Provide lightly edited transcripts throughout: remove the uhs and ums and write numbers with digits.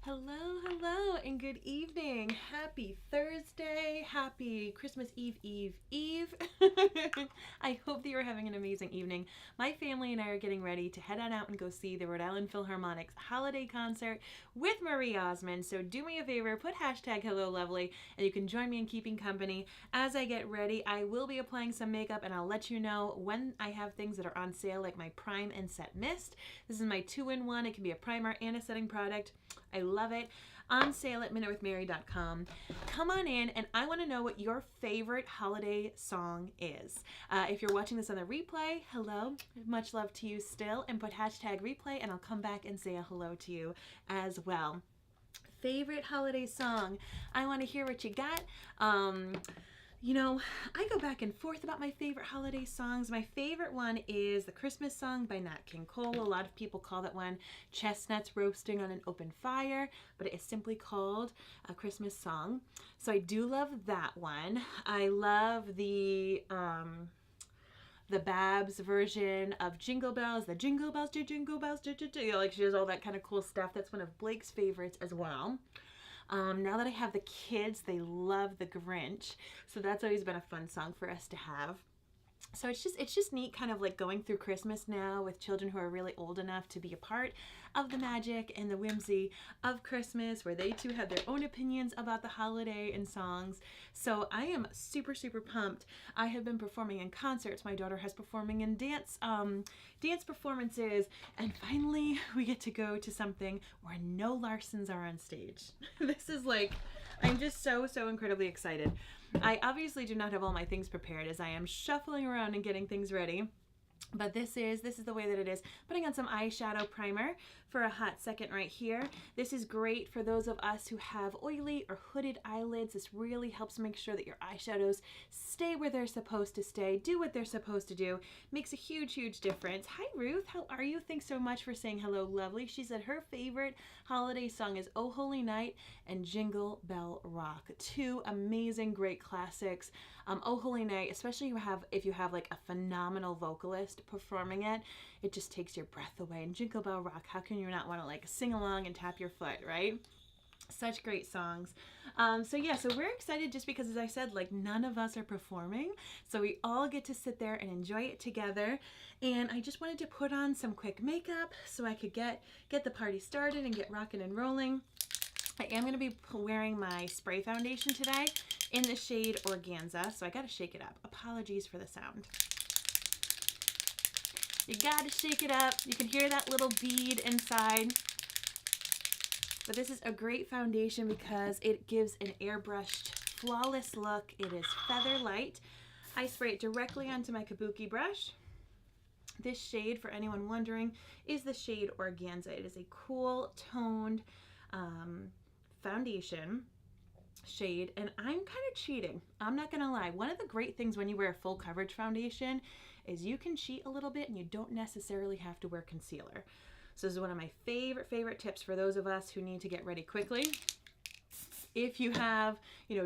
Hello, hello, and good evening. Happy Thursday. Happy Christmas Eve, Eve, Eve. I hope that you're having an amazing evening. My family and I are getting ready to head on out and go see the Rhode Island Philharmonic's holiday concert with Marie Osmond. So do me a favor, put hashtag Hello Lovely, and you can join me in keeping company. As I get ready, I will be applying some makeup, and I'll let you know when I have things that are on sale, like my Prime and Set Mist. This is my 2-in-1. It can be a primer and a setting product. I love it. On sale at minutewithmary.com. Come on in, and I want to know what your favorite holiday song is. If you're watching this on the replay, hello, much love to you still, and put hashtag replay, and I'll come back and say a hello to you as well. Favorite holiday song? I want to hear what you got. I go back and forth about my favorite holiday songs. My favorite one is the Christmas song by Nat King Cole. A lot of people call that one Chestnuts Roasting on an Open Fire, but it is simply called a Christmas song. So I do love that one. I love the Babs version of Jingle Bells, the Jingle Bells, do Jingle Bells, do. Like, she does all that kind of cool stuff. That's one of Blake's favorites as well. Now that I have the kids, they love the Grinch, so that's always been a fun song for us to have. So it's just neat, kind of like going through Christmas now with children who are really old enough to be a part of the magic and the whimsy of Christmas, where they too have their own opinions about the holiday and songs. So I am super, super pumped. I have been performing in concerts. My daughter has performing in dance performances, and finally we get to go to something where no Larsons are on stage. This is like, I'm just so incredibly excited. I obviously do not have all my things prepared as I am shuffling around and getting things ready. But this is the way that it is. Putting on some eyeshadow primer for a hot second right here. This is great for those of us who have oily or hooded eyelids. This really helps make sure that your eyeshadows stay where they're supposed to stay, do what they're supposed to do. Makes a huge, huge difference. Hi, Ruth. How are you? Thanks so much for saying hello, lovely. She said her favorite holiday song is Oh Holy Night and Jingle Bell Rock. Two amazing, great classics. Oh Holy Night, especially if you have like a phenomenal vocalist performing it, it just takes your breath away. And Jingle Bell Rock, how can you not want to like sing along and tap your foot, right? Such great songs. So we're excited just because, as I said, like, none of us are performing, so we all get to sit there and enjoy it together. And I just wanted to put on some quick makeup so I could get the party started and get rocking and rolling. I am going to be wearing my spray foundation today in the shade Organza, so I got to shake it up. Apologies for the sound. You got to shake it up. You can hear that little bead inside. But this is a great foundation because it gives an airbrushed, flawless look. It is feather light. I spray it directly onto my kabuki brush. This shade, for anyone wondering, is the shade Organza. It is a cool, toned foundation shade, and I'm kind of cheating. I'm not gonna lie. One of the great things when you wear a full coverage foundation is you can cheat a little bit and you don't necessarily have to wear concealer. So this is one of my favorite tips for those of us who need to get ready quickly. If you have,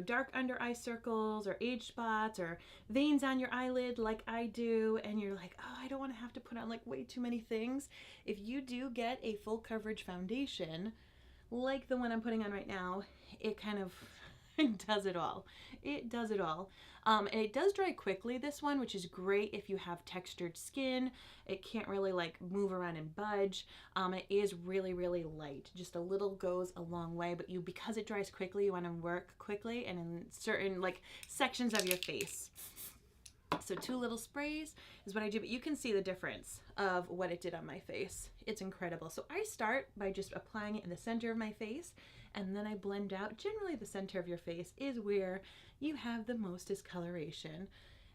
dark under eye circles or age spots or veins on your eyelid like I do, and you're like, oh, I don't want to have to put on like way too many things. If you do get a full coverage foundation, like the one I'm putting on right now, it kind of does it all. It does it all. And it does dry quickly, this one, which is great if you have textured skin. It can't really like move around and budge. It is really light. Just a little goes a long way, but because it dries quickly, you want to work quickly and in certain like sections of your face. So 2 little sprays is what I do, but you can see the difference of what it did on my face. It's incredible. So I start by just applying it in the center of my face, and then I blend out. Generally the center of your face is where you have the most discoloration.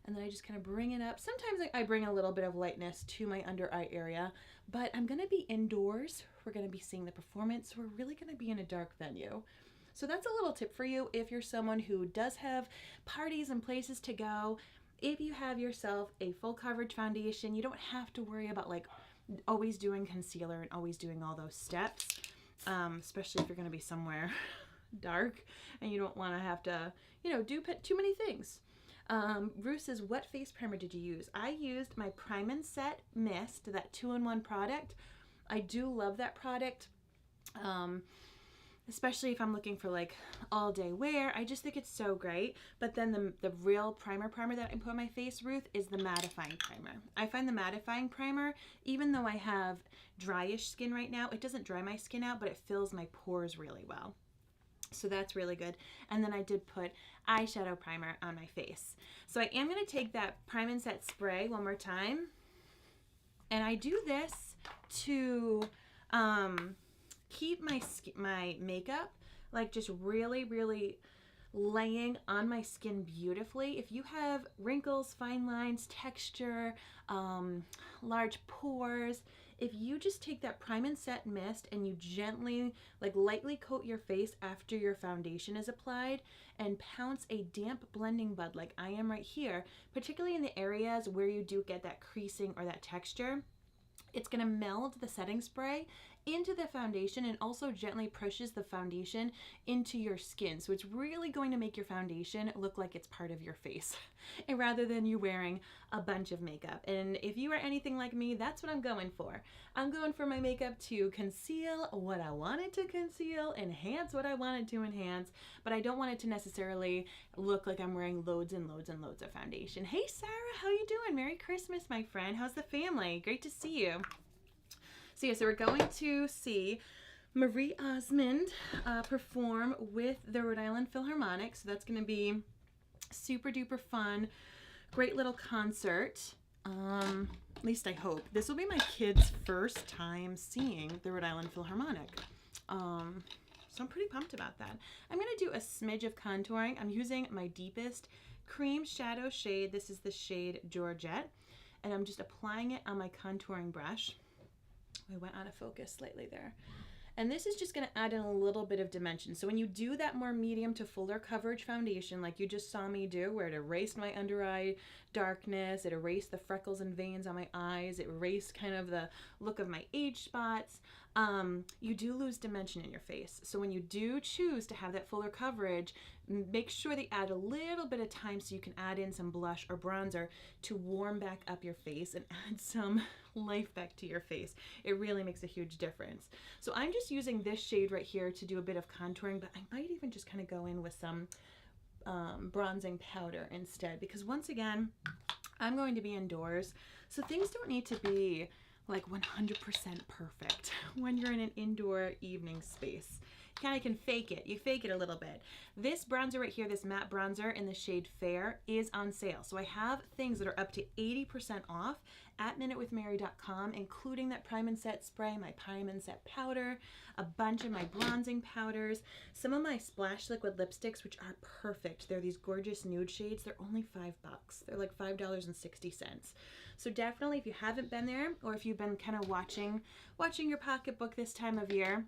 And then I just kind of bring it up. Sometimes I bring a little bit of lightness to my under eye area, but I'm gonna be indoors. We're gonna be seeing the performance. We're really gonna be in a dark venue. So that's a little tip for you if you're someone who does have parties and places to go. If you have yourself a full coverage foundation, you don't have to worry about like always doing concealer and always doing all those steps, especially if you're going to be somewhere dark and you don't want to have to, do too many things. Ruth says, what face primer did you use? I used my Prime and Set Mist, that 2-in-1 product. I do love that product. especially if I'm looking for like all day wear. I just think it's so great. But then the real primer that I put on my face, Ruth, is the mattifying primer. I find the mattifying primer, even though I have dryish skin right now, it doesn't dry my skin out, but it fills my pores really well. So that's really good. And then I did put eyeshadow primer on my face. So I am going to take that Prime and Set spray one more time. And I do this to keep my makeup like just really, really laying on my skin beautifully. If you have wrinkles, fine lines, texture, large pores, if you just take that Prime and Set mist and you gently, like lightly coat your face after your foundation is applied and pounce a damp blending bud like I am right here, particularly in the areas where you do get that creasing or that texture, it's going to meld the setting spray into the foundation and also gently pushes the foundation into your skin. So it's really going to make your foundation look like it's part of your face and rather than you wearing a bunch of makeup. And if you are anything like me, that's what I'm going for. I'm going for my makeup to conceal what I wanted to conceal, enhance what I wanted to enhance, but I don't want it to necessarily look like I'm wearing loads and loads and loads of foundation. Hey Sarah, how you doing? Merry Christmas, my friend. How's the family? Great to see you. So yeah, so we're going to see Marie Osmond perform with the Rhode Island Philharmonic. So that's going to be super duper fun. Great little concert. At least I hope. This will be my kids' first time seeing the Rhode Island Philharmonic. So I'm pretty pumped about that. I'm going to do a smidge of contouring. I'm using my deepest cream shadow shade. This is the shade Georgette. And I'm just applying it on my contouring brush. I went out of focus slightly there. And this is just going to add in a little bit of dimension. So when you do that more medium to fuller coverage foundation, like you just saw me do, where it erased my under eye darkness, it erased the freckles and veins on my eyes, it erased kind of the look of my age spots, you do lose dimension in your face. So when you do choose to have that fuller coverage, make sure that you add a little bit of time so you can add in some blush or bronzer to warm back up your face and add some life back to your face. It really makes a huge difference. So I'm just using this shade right here to do a bit of contouring, but I might even just kind of go in with some bronzing powder instead, because once again, I'm going to be indoors, so things don't need to be like 100% perfect when you're in an indoor evening space. You kind of can fake it. You fake it a little bit. This bronzer right here, this matte bronzer in the shade Fair, is on sale. So I have things that are up to 80% off at minutewithmary.com, including that Prime and Set spray, my Prime and Set powder, a bunch of my bronzing powders, some of my Splash Liquid lipsticks, which are perfect. They're these gorgeous nude shades. They're only $5. They're like $5.60. So definitely, if you haven't been there, or if you've been kind of watching your pocketbook this time of year,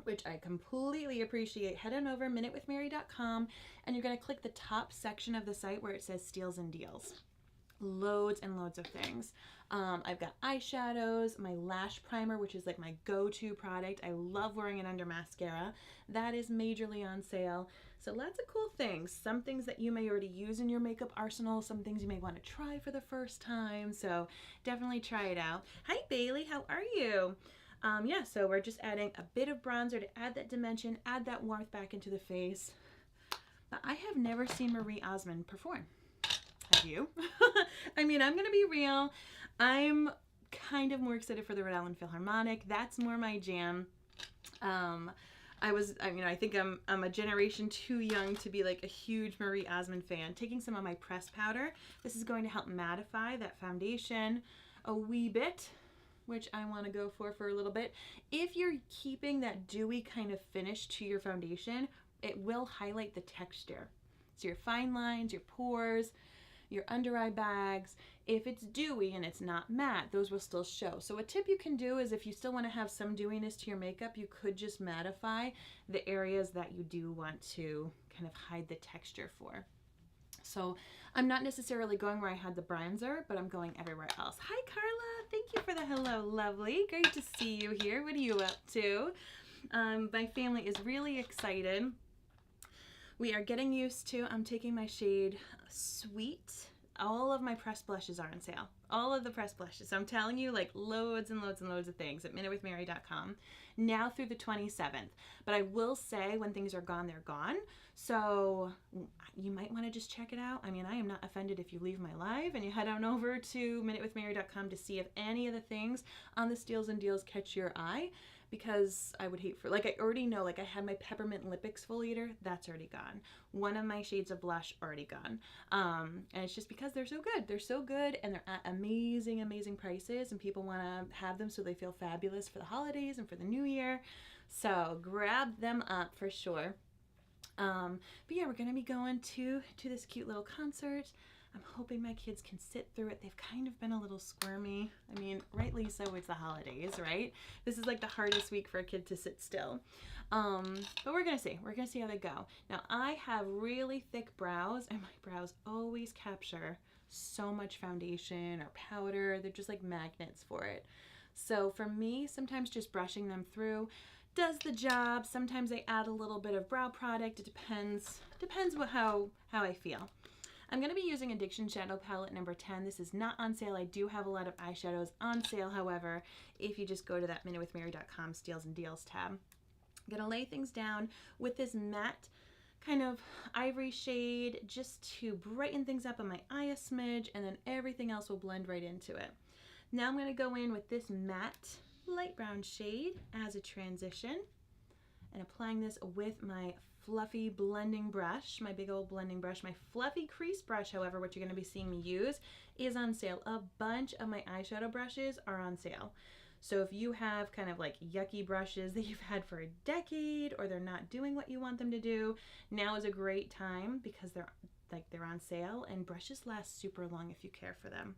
which I completely appreciate, head on over minutewithmary.com and you're going to click the top section of the site where it says Steals and Deals. Loads and loads of things. I've got eyeshadows, my lash primer, which is like my go-to product. I love wearing it under mascara. That is majorly on sale. So lots of cool things. Some things that you may already use in your makeup arsenal, some things you may want to try for the first time. So definitely try it out. Hi Bailey, how are you? Yeah, so we're just adding a bit of bronzer to add that dimension, add that warmth back into the face. But I have never seen Marie Osmond perform. Have you? I mean, I'm gonna be real. I'm kind of more excited for the Rhode Island Philharmonic. That's more my jam. I think I'm a generation too young to be like a huge Marie Osmond fan. Taking some of my pressed powder, this is going to help mattify that foundation a wee bit, which I want to go for a little bit. If you're keeping that dewy kind of finish to your foundation, it will highlight the texture. So your fine lines, your pores, your under eye bags, if it's dewy and it's not matte, those will still show. So a tip you can do is, if you still want to have some dewiness to your makeup, you could just mattify the areas that you do want to kind of hide the texture for. So I'm not necessarily going where I had the bronzer, but I'm going everywhere else. Hi Carla, thank you for the hello, lovely. Great to see you here. What are you up to? My family is really excited. We are getting used to, I'm taking my shade Sweet. All of my pressed blushes are on sale. All of the pressed blushes. So I'm telling you, like, loads and loads and loads of things at minutewithmary.com now through the 27th. But I will say when things are gone, they're gone. So you might want to just check it out. I mean, I am not offended if you leave my live and you head on over to minutewithmary.com to see if any of the things on the steals and deals catch your eye, because I would hate for, like, I already know, like, I had my peppermint lip exfoliator, that's already gone. One of my shades of blush already gone. And it's just because they're so good. They're so good, and they're at amazing, amazing prices, and people want to have them so they feel fabulous for the holidays and for the new year. So grab them up for sure. But yeah, we're going to be going to this cute little concert. I'm hoping my kids can sit through it. They've kind of been a little squirmy. I mean, rightly so, it's the holidays, right? This is like the hardest week for a kid to sit still. But we're gonna see. We're gonna see how they go. Now, I have really thick brows, and my brows always capture so much foundation or powder. They're just like magnets for it. So for me, sometimes just brushing them through does the job. Sometimes I add a little bit of brow product. It depends how I feel. I'm going to be using Addiction Shadow Palette number 10. This is not on sale. I do have a lot of eyeshadows on sale, however, if you just go to that minutewithmary.com steals and deals tab. I'm going to lay things down with this matte kind of ivory shade just to brighten things up on my eye a smidge, and then everything else will blend right into it. Now I'm going to go in with this matte light brown shade as a transition, and applying this with my fluffy blending brush, my big old blending brush. My fluffy crease brush, however, what you're going to be seeing me use, is on sale. A bunch of my eyeshadow brushes are on sale. So if you have kind of like yucky brushes that you've had for a decade, or they're not doing what you want them to do, now is a great time because they're on sale, and brushes last super long if you care for them.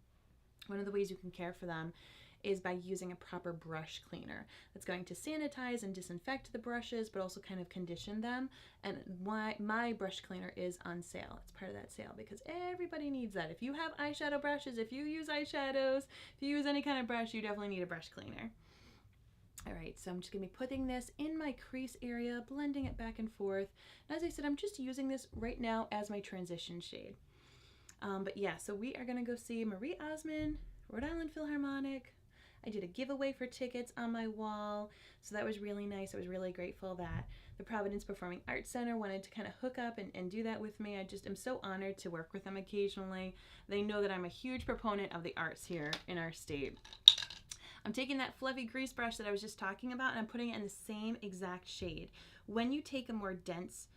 One of the ways you can care for them is by using a proper brush cleaner that's going to sanitize and disinfect the brushes, but also kind of condition them. And why my brush cleaner is on sale. It's part of that sale because everybody needs that. If you have eyeshadow brushes, if you use eyeshadows, if you use any kind of brush, you definitely need a brush cleaner. All right, so I'm just gonna be putting this in my crease area, blending it back and forth. And as I said, I'm just using this right now as my transition shade. But yeah, so we are gonna go see Marie Osmond, Rhode Island Philharmonic. I did a giveaway for tickets on my wall, so that was really nice. I was really grateful that the Providence Performing Arts Center wanted to kind of hook up and do that with me. I just am so honored to work with them occasionally. They know that I'm a huge proponent of the arts here in our state. I'm taking that fluffy grease brush that I was just talking about, and I'm putting it in the same exact shade. When you take a more dense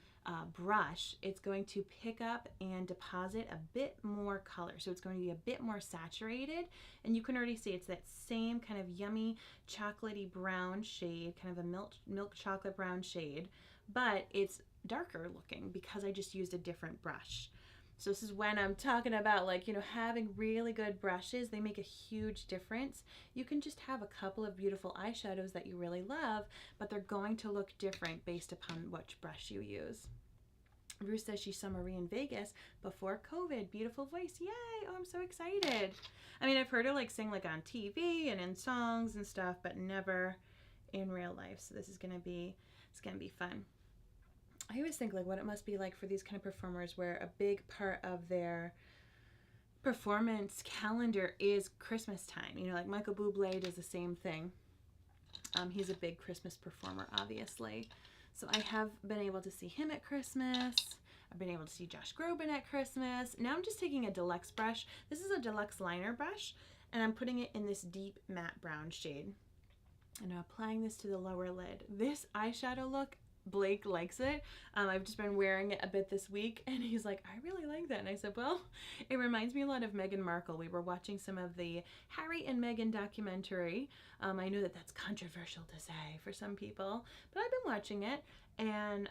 brush, it's going to pick up and deposit a bit more color. So it's going to be a bit more saturated, and you can already see it's that same kind of yummy chocolatey brown shade, kind of a milk chocolate brown shade, but it's darker looking because I just used a different brush. So this is when I'm talking about, like, you know, having really good brushes. They make a huge difference. You can just have a couple of beautiful eyeshadows that you really love, but they're going to look different based upon which brush you use. Ruth says she saw Marie in Vegas before COVID. Beautiful voice. Yay! Oh, I'm so excited. I mean, I've heard her like sing like on TV and in songs and stuff, but never in real life. So this is gonna be fun. I always think like what it must be like for these kind of performers where a big part of their performance calendar is Christmas time. You know, like Michael Bublé does the same thing. He's a big Christmas performer, obviously. So I have been able to see him at Christmas. I've been able to see Josh Groban at Christmas. Now I'm just taking a deluxe brush. This is a deluxe liner brush, and I'm putting it in this deep matte brown shade. And I'm applying this to the lower lid. This eyeshadow look, Blake likes it. I've just been wearing it a bit this week, and he's like, I really like that. And I said, well, it reminds me a lot of Meghan Markle. We were watching some of the Harry and Meghan documentary. I know that that's controversial to say for some people, but I've been watching it, and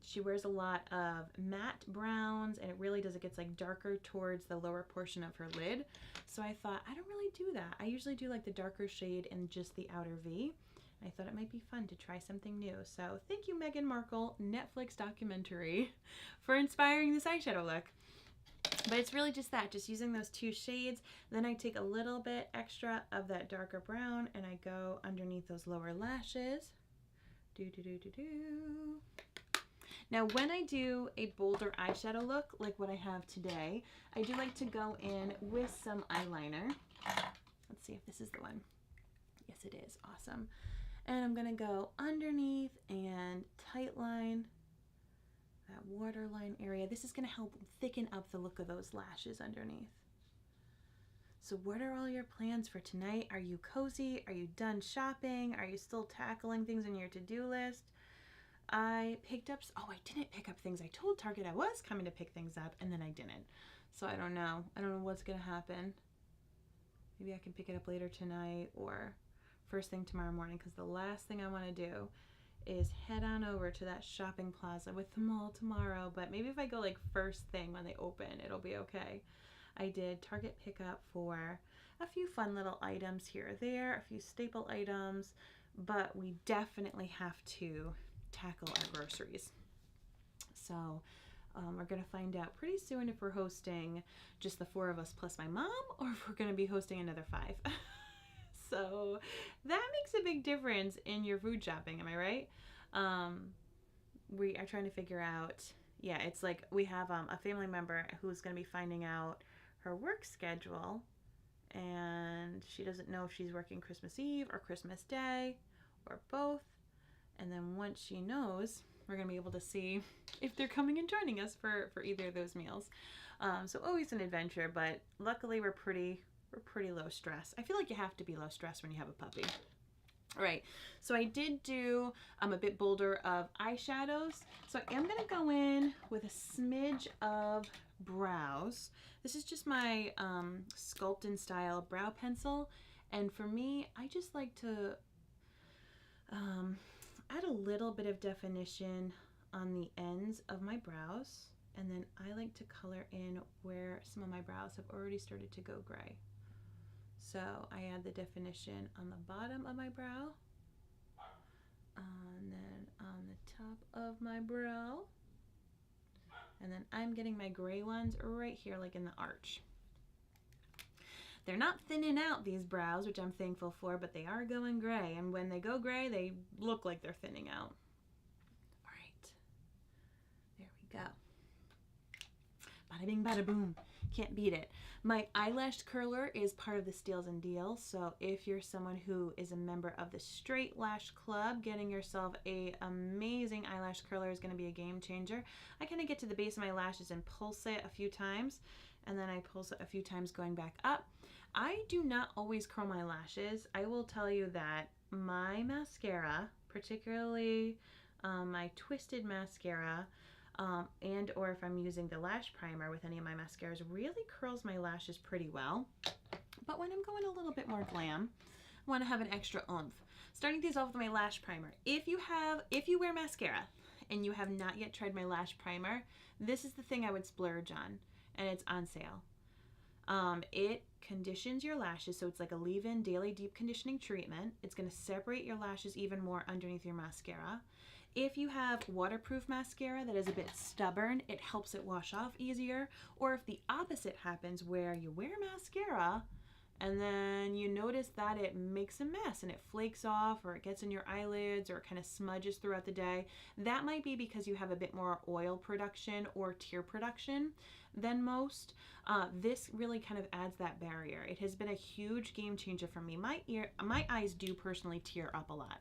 she wears a lot of matte browns, and it really does, it gets like darker towards the lower portion of her lid. So I thought, I don't really do that. I usually do like the darker shade in just the outer V. I thought it might be fun to try something new. So thank you, Meghan Markle Netflix documentary, for inspiring this eyeshadow look. But it's really just that, just using those two shades. Then I take a little bit extra of that darker brown and I go underneath those lower lashes. Now, when I do a bolder eyeshadow look, like what I have today, I do like to go in with some eyeliner. Let's see if this is the one. Yes, it is. Awesome. And I'm going to go underneath and tight line that waterline area. This is going to help thicken up the look of those lashes underneath. So what are all your plans for tonight? Are you cozy? Are you done shopping? Are you still tackling things on your to-do list? I picked up, oh, I didn't pick up things. I told Target I was coming to pick things up, and then I didn't. So I don't know. I don't know what's going to happen. Maybe I can pick it up later tonight or first thing tomorrow morning, because the last thing I want to do is head on over to that shopping plaza with the mall tomorrow. But maybe if I go like first thing when they open, it'll be okay. I did Target pickup for a few fun little items here or there, a few staple items, but we definitely have to tackle our groceries. So we're going to find out pretty soon if we're hosting just the 4 of us plus my mom, or if we're going to be hosting another 5. So that makes a big difference in your food shopping, am I right? We are trying to figure out, yeah, it's like we have a family member who's going to be finding out her work schedule, and she doesn't know if she's working Christmas Eve or Christmas Day or both. And then once she knows, we're going to be able to see if they're coming and joining us for either of those meals. So always an adventure, but luckily we're pretty low stress. I feel like you have to be low stress when you have a puppy. All right, so I did do a bit bolder of eyeshadows. So I am going to go in with a smidge of brows. This is just my Sculptin style brow pencil. And for me, I just like to add a little bit of definition on the ends of my brows. And then I like to color in where some of my brows have already started to go gray. So I add the definition on the bottom of my brow, and then on the top of my brow, and then I'm getting my gray ones right here, like in the arch. They're not thinning out, these brows, which I'm thankful for, but they are going gray, and when they go gray, they look like they're thinning out. All right, there we go. Bada bing, bada boom. Can't beat it. My eyelash curler is part of the Steals and Deals, so if you're someone who is a member of the Straight Lash Club, getting yourself a amazing eyelash curler is going to be a game changer. I kind of get to the base of my lashes and pulse it a few times, and then I pulse it a few times going back up. I do not always curl my lashes. I will tell you that my mascara, particularly my twisted mascara, and or if I'm using the lash primer with any of my mascaras, really curls my lashes pretty well. But when I'm going a little bit more glam, I want to have an extra oomph. Starting these off with my lash primer. If you wear mascara and you have not yet tried my lash primer, this is the thing I would splurge on, and it's on sale. It conditions your lashes, so it's like a leave-in daily deep conditioning treatment. It's going to separate your lashes even more underneath your mascara. If you have waterproof mascara that is a bit stubborn, it helps it wash off easier. Or if the opposite happens where you wear mascara and then you notice that it makes a mess and it flakes off, or it gets in your eyelids, or it kind of smudges throughout the day, that might be because you have a bit more oil production or tear production than most. This really kind of adds that barrier. It has been a huge game changer for me. My eyes do personally tear up a lot,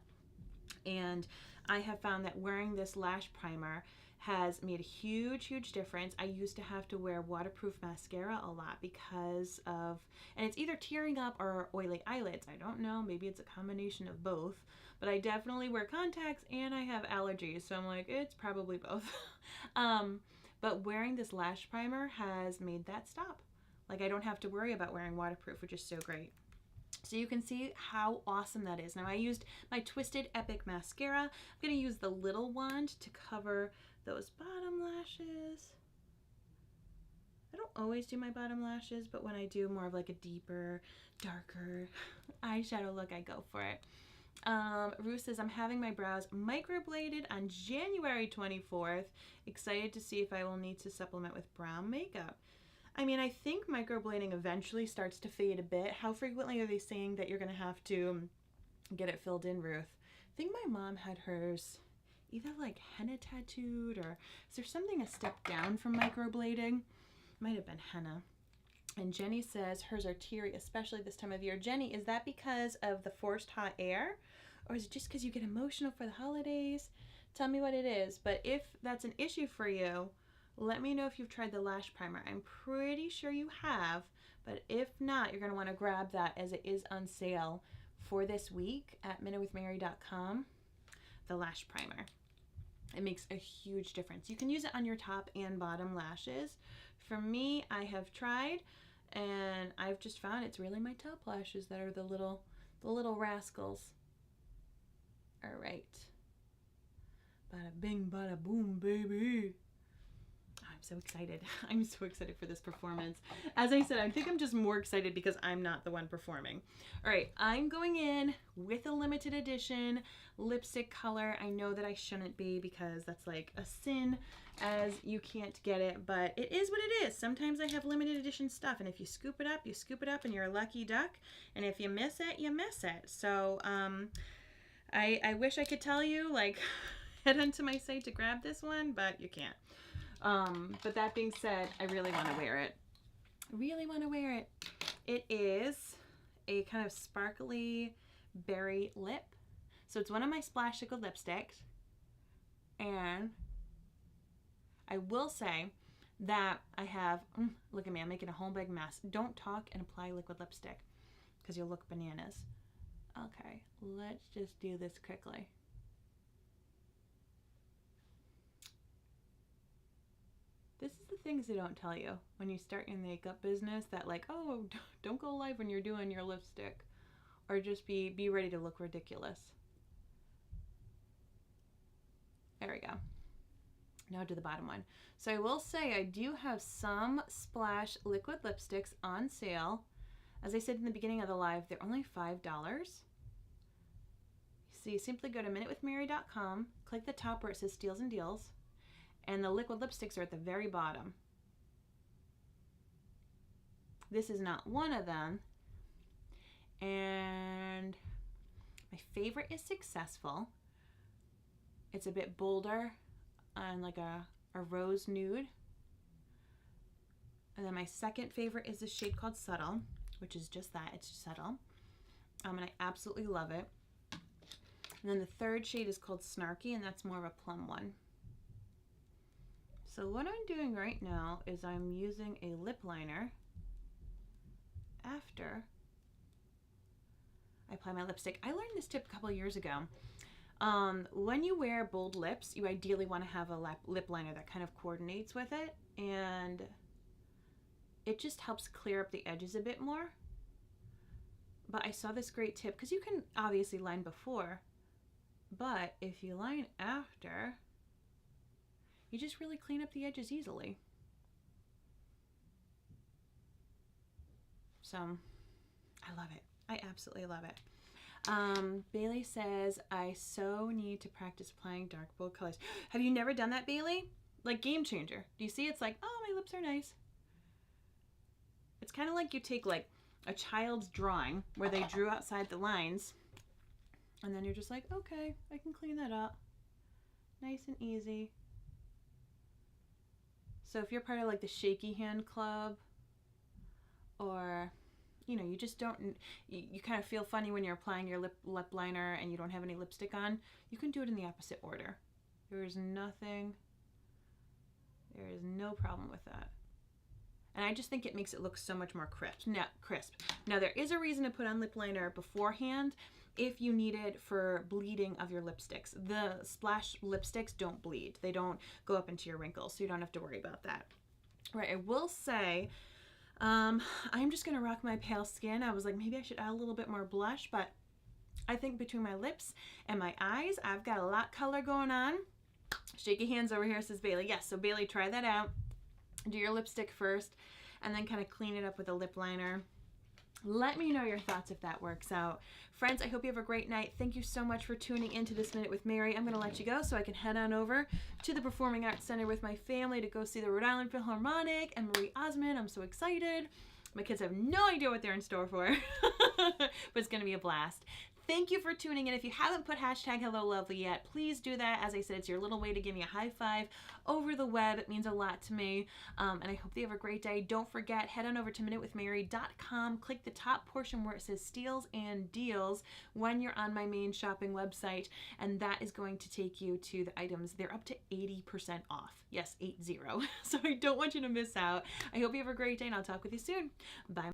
and I have found that wearing this lash primer has made a huge difference. I used to have to wear waterproof mascara a lot because of, and it's either tearing up or oily eyelids. I don't know, maybe it's a combination of both, but I definitely wear contacts and I have allergies, so I'm like, it's probably both. But wearing this lash primer has made that stop. Like, I don't have to worry about wearing waterproof, which is so great. So you can see how awesome that is. Now I used my Twisted Epic Mascara. I'm going to use the little wand to cover those bottom lashes. I don't always do my bottom lashes, but when I do more of like a deeper, darker eyeshadow look, I go for it. Ruth says, I'm having my brows microbladed on January 24th. Excited to see if I will need to supplement with brown makeup. I mean, I think microblading eventually starts to fade a bit. How frequently are they saying that you're going to have to get it filled in, Ruth? I think my mom had hers either like henna tattooed, or is there something a step down from microblading? Might have been henna. And Jenny says hers are teary, especially this time of year. Jenny, is that because of the forced hot air? Or is it just because you get emotional for the holidays? Tell me what it is. But if that's an issue for you, let me know if you've tried the lash primer. I'm pretty sure you have. But if not, you're going to want to grab that as it is on sale for this week at minutewithmary.com. The lash primer. It makes a huge difference. You can use it on your top and bottom lashes. For me, I have tried, and I've just found it's really my top lashes that are the little rascals. All right. Bada bing, bada boom, baby. I'm so excited. I'm so excited for this performance. As I said, I think I'm just more excited because I'm not the one performing. All right, I'm going in with a limited edition lipstick color. I know that I shouldn't be because that's like a sin as you can't get it, but it is what it is. Sometimes I have limited edition stuff, and if you scoop it up and you're a lucky duck, and if you miss it, you miss it. So I wish I could tell you, like, head onto my site to grab this one, but you can't. But that being said, I really want to wear it. Really want to wear it. It is a kind of sparkly berry lip. So it's one of my Splash Liquid lipsticks. And I will say that I have, look at me, I'm making a whole big mess. Don't talk and apply liquid lipstick because you'll look bananas. Okay, let's just do this quickly. This is the things they don't tell you when you start your makeup business, that like, oh, don't go live when you're doing your lipstick, or just be ready to look ridiculous. There we go. Now to the bottom one. So I will say I do have some Splash liquid lipsticks on sale. As I said in the beginning of the live, they're only $5. So you simply go to minutewithmary.com, click the top where it says Steals and Deals, and the liquid lipsticks are at the very bottom. This is not one of them. And my favorite is Successful. It's a bit bolder on like a rose nude. And then my second favorite is the shade called Subtle, which is just that, it's just subtle. And I absolutely love it. And then the third shade is called Snarky, and that's more of a plum one. So what I'm doing right now is I'm using a lip liner after I apply my lipstick. I learned this tip a couple of years ago. When you wear bold lips, you ideally want to have a lip liner that kind of coordinates with it, and it just helps clear up the edges a bit more. But I saw this great tip, because you can obviously line before, but if you line after, you just really clean up the edges easily. So I love it. I absolutely love it. Bailey says, I so need to practice applying dark bold colors. Have you never done that, Bailey? Like, game changer. Do you see? It's like, oh, my lips are nice. It's kind of like you take like a child's drawing where they drew outside the lines, and then you're just like, okay, I can clean that up. Nice and easy. So if you're part of like the shaky hand club, or you know, you just don't, you kind of feel funny when you're applying your lip liner and you don't have any lipstick on, you can do it in the opposite order. There is no problem with that. And I just think it makes it look so much more crisp. Now there is a reason to put on lip liner beforehand if you need it for bleeding of your lipsticks. The Splash lipsticks don't bleed. They don't go up into your wrinkles, so you don't have to worry about that. Right, I will say, I'm just going to rock my pale skin. I was like, maybe I should add a little bit more blush, but I think between my lips and my eyes, I've got a lot color going on. Shaky hands over here, says Bailey. Yes, so Bailey, try that out. Do your lipstick first, and then kind of clean it up with a lip liner. Let me know your thoughts if that works out. Friends, I hope you have a great night. Thank you so much for tuning into this Minute with Mary. I'm going to let you go so I can head on over to the Performing Arts Center with my family to go see the Rhode Island Philharmonic and Marie Osmond. I'm so excited. My kids have no idea what they're in store for, but it's going to be a blast. Thank you for tuning in. If you haven't put hashtag Hello Lovely yet, please do that. As I said, it's your little way to give me a high five over the web. It means a lot to me. And I hope you have a great day. Don't forget, head on over to minutewithmary.com. Click the top portion where it says Steals and Deals when you're on my main shopping website. And that is going to take you to the items. They're up to 80% off. Yes, 80. So I don't want you to miss out. I hope you have a great day, and I'll talk with you soon. Bye.